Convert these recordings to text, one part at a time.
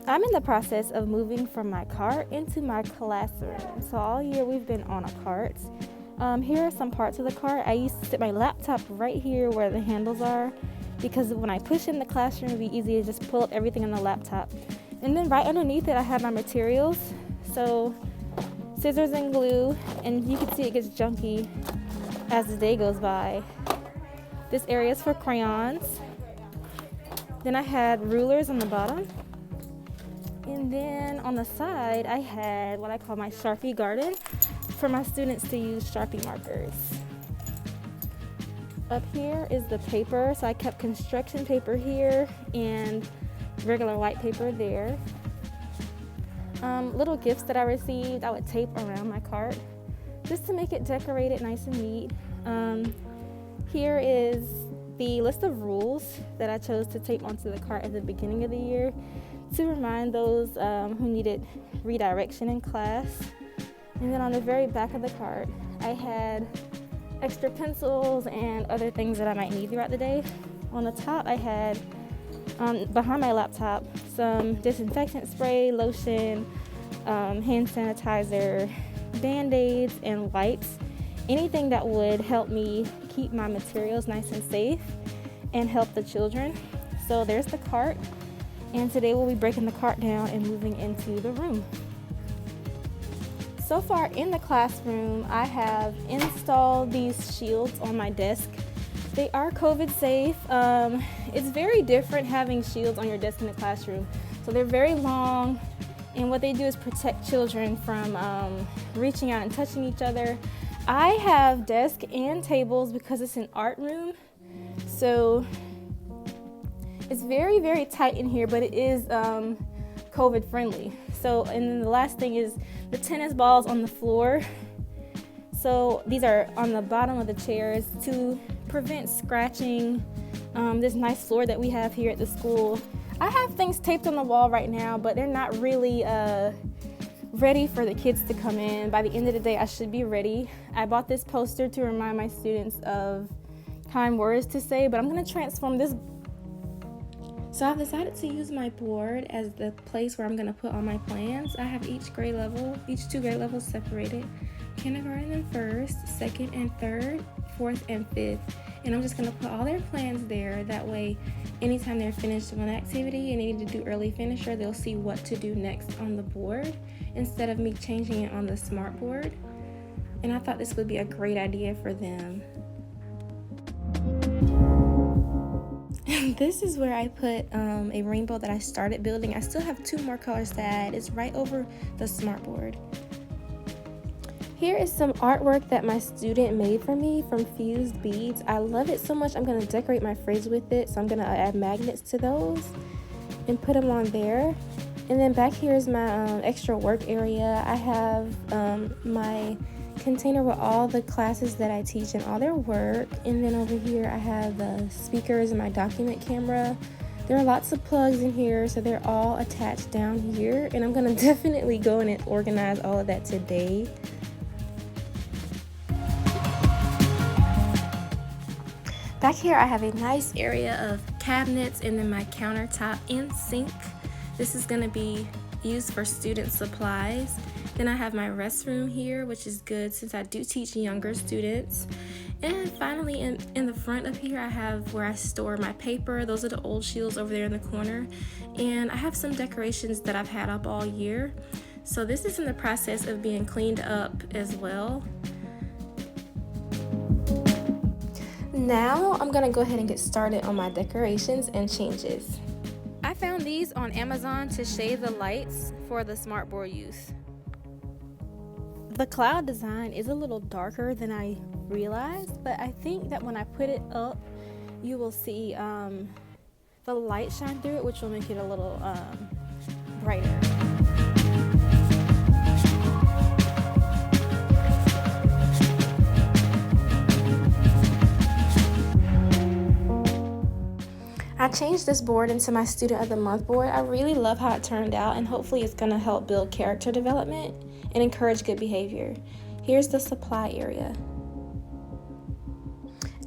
I'm in the process of moving from my cart into my classroom. So all year we've been on a cart. Here are some parts of the cart. I used to sit my laptop right here where the handles are, because when I push in the classroom, it'd be easy to just pull up everything on the laptop. And then right underneath it, I have my materials. So scissors and glue, and you can see it gets junky as the day goes by. This area is for crayons. Then I had rulers on the bottom. And then on the side, I had what I call my Sharpie garden for my students to use Sharpie markers. Up here is the paper, so I kept construction paper here and regular white paper there. Little gifts that I received, I would tape around my cart just to make it decorated nice and neat. Here is the list of rules that I chose to tape onto the cart at the beginning of the year to remind those who needed redirection in class. And then on the very back of the cart, I had extra pencils and other things that I might need throughout the day. On the top, I had, behind my laptop, some disinfectant spray, lotion, hand sanitizer, Band-Aids, and wipes. Anything that would help me keep my materials nice and safe and help the children. So there's the cart. And today we'll be breaking the cart down and moving into the room. So far in the classroom, I have installed these shields on my desk. They are COVID safe. It's very different having shields on your desk in the classroom. So they're very long, and what they do is protect children from reaching out and touching each other. I have desk and tables because it's an art room. So it's very, very tight in here, but it is COVID friendly. So, and then the last thing is the tennis balls on the floor. So these are on the bottom of the chairs to prevent scratching. This nice floor that we have here at the school. I have things taped on the wall right now, but they're not really ready for the kids to come in. By the end of the day, I should be ready. I bought this poster to remind my students of kind words to say, but I'm gonna transform this. So I've decided to use my board as the place where I'm going to put all my plans. I have each two grade levels separated. Kindergarten and first, second and third, fourth and fifth. And I'm just going to put all their plans there. That way, anytime they're finished one activity and they need to do early finisher, they'll see what to do next on the board instead of me changing it on the smart board. And I thought this would be a great idea for them. This is where I put a rainbow that I started building. I still have 2 more colors to add. It's right over the smartboard. Here is some artwork that my student made for me from fused beads. I love it so much, I'm going to decorate my fridge with it. So I'm going to add magnets to those and put them on there. And then back here is my extra work area. I have my container with all the classes that I teach and all their work. And then over here I have the speakers and my document camera. There are lots of plugs in here, so they're all attached down here, and I'm gonna definitely go in and organize all of that today. Back here I have a nice area of cabinets and then my countertop and sink. This is gonna be used for student supplies. Then I have my restroom here, which is good since I do teach younger students. And finally, in the front of here, I have where I store my paper. Those are the old shields over there in the corner. And I have some decorations that I've had up all year. So this is in the process of being cleaned up as well. Now I'm gonna go ahead and get started on my decorations and changes. I found these on Amazon to shade the lights for the smartboard use. The cloud design is a little darker than I realized, but I think that when I put it up, you will see the light shine through it, which will make it a little brighter. I changed this board into my Student of the Month board. I really love how it turned out, and hopefully it's going to help build character development and encourage good behavior. Here's the supply area.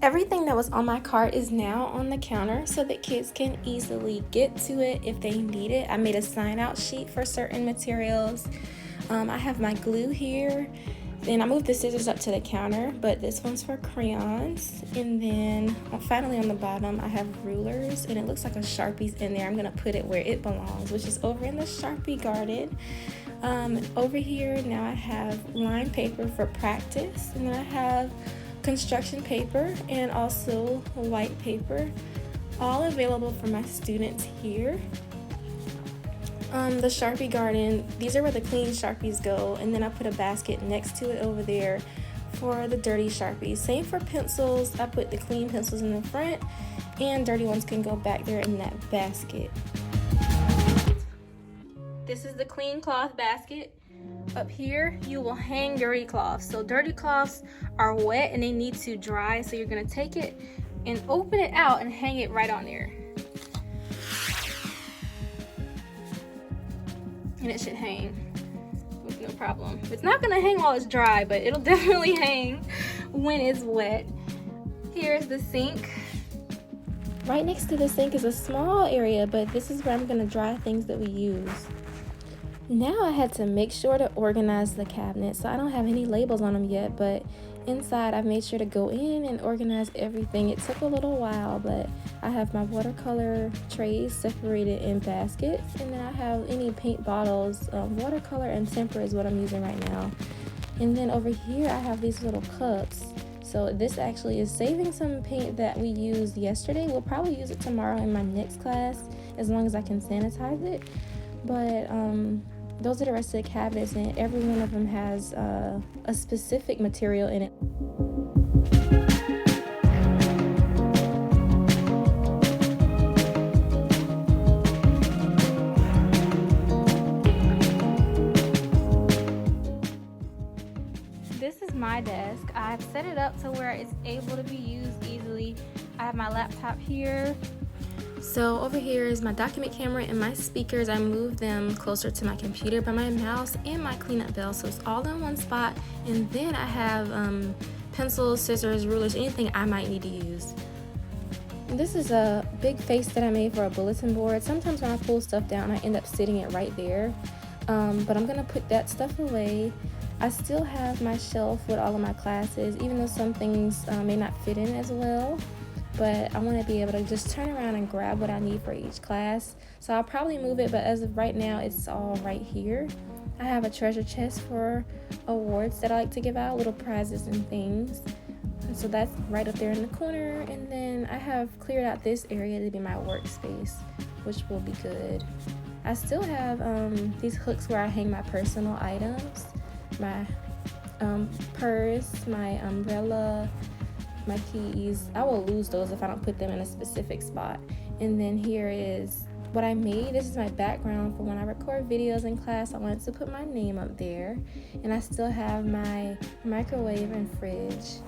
Everything that was on my cart is now on the counter so that kids can easily get to it if they need it. I made a sign out sheet for certain materials. I have my glue here. Then I moved the scissors up to the counter, but this one's for crayons. And then finally on the bottom, I have rulers, and it looks like a Sharpie's in there. I'm gonna put it where it belongs, which is over in the Sharpie garden. Over here, now I have lined paper for practice, and then I have construction paper and also white paper, all available for my students here. The Sharpie garden, these are where the clean Sharpies go, and then I put a basket next to it over there for the dirty Sharpies. Same for pencils, I put the clean pencils in the front and dirty ones can go back there in that basket. This is the clean cloth basket. Up here you will hang dirty cloths. So dirty cloths are wet and they need to dry, so you're going to take it and open it out and hang it right on there. And it should hang with no problem. It's not gonna hang while it's dry, but it'll definitely hang when it's wet. Here's the sink. Right next to the sink is a small area, but this is where I'm gonna dry things that we use. Now I had to make sure to organize the cabinet, so I don't have any labels on them yet, but inside I've made sure to go in and organize everything. It took a little while, but I have my watercolor trays separated in baskets, and then I have any paint bottles. Watercolor and tempera is what I'm using right now. And then over here I have these little cups. So this actually is saving some paint that we used yesterday. We'll probably use it tomorrow in my next class, as long as I can sanitize it. But those are the rest of the cabinets, and every one of them has a specific material in it. This is my desk. I've set it up to where it's able to be used easily. I have my laptop here. So over here is my document camera and my speakers. I moved them closer to my computer by my mouse and my cleanup bell, so it's all in one spot. And then I have pencils, scissors, rulers, anything I might need to use. And this is a big face that I made for a bulletin board. Sometimes when I pull stuff down, I end up sitting it right there. But I'm gonna put that stuff away. I still have my shelf with all of my classes, even though some things may not fit in as well. But I want to be able to just turn around and grab what I need for each class. So I'll probably move it, but as of right now, it's all right here. I have a treasure chest for awards that I like to give out, little prizes and things. And so that's right up there in the corner. And then I have cleared out this area to be my workspace, which will be good. I still have these hooks where I hang my personal items, my purse, my umbrella, my keys. I will lose those if I don't put them in a specific spot. And then here is what I made. This is my background for when I record videos in class. I wanted to put my name up there. And I still have my microwave and fridge.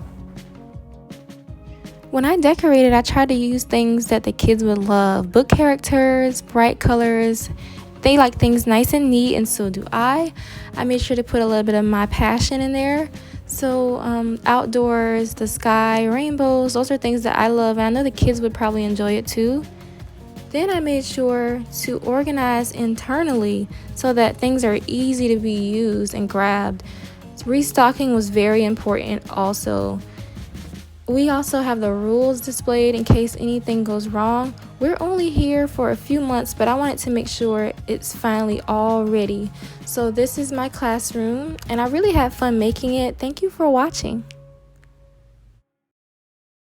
When I decorated, I tried to use things that the kids would love. Book characters, bright colors. They like things nice and neat, and so do I. I made sure to put a little bit of my passion in there. So outdoors, the sky, rainbows, those are things that I love, and I know the kids would probably enjoy it too. Then I made sure to organize internally so that things are easy to be used and grabbed. Restocking was very important also. We also have the rules displayed in case anything goes wrong. We're only here for a few months, but I wanted to make sure it's finally all ready. So this is my classroom, and I really had fun making it. Thank you for watching.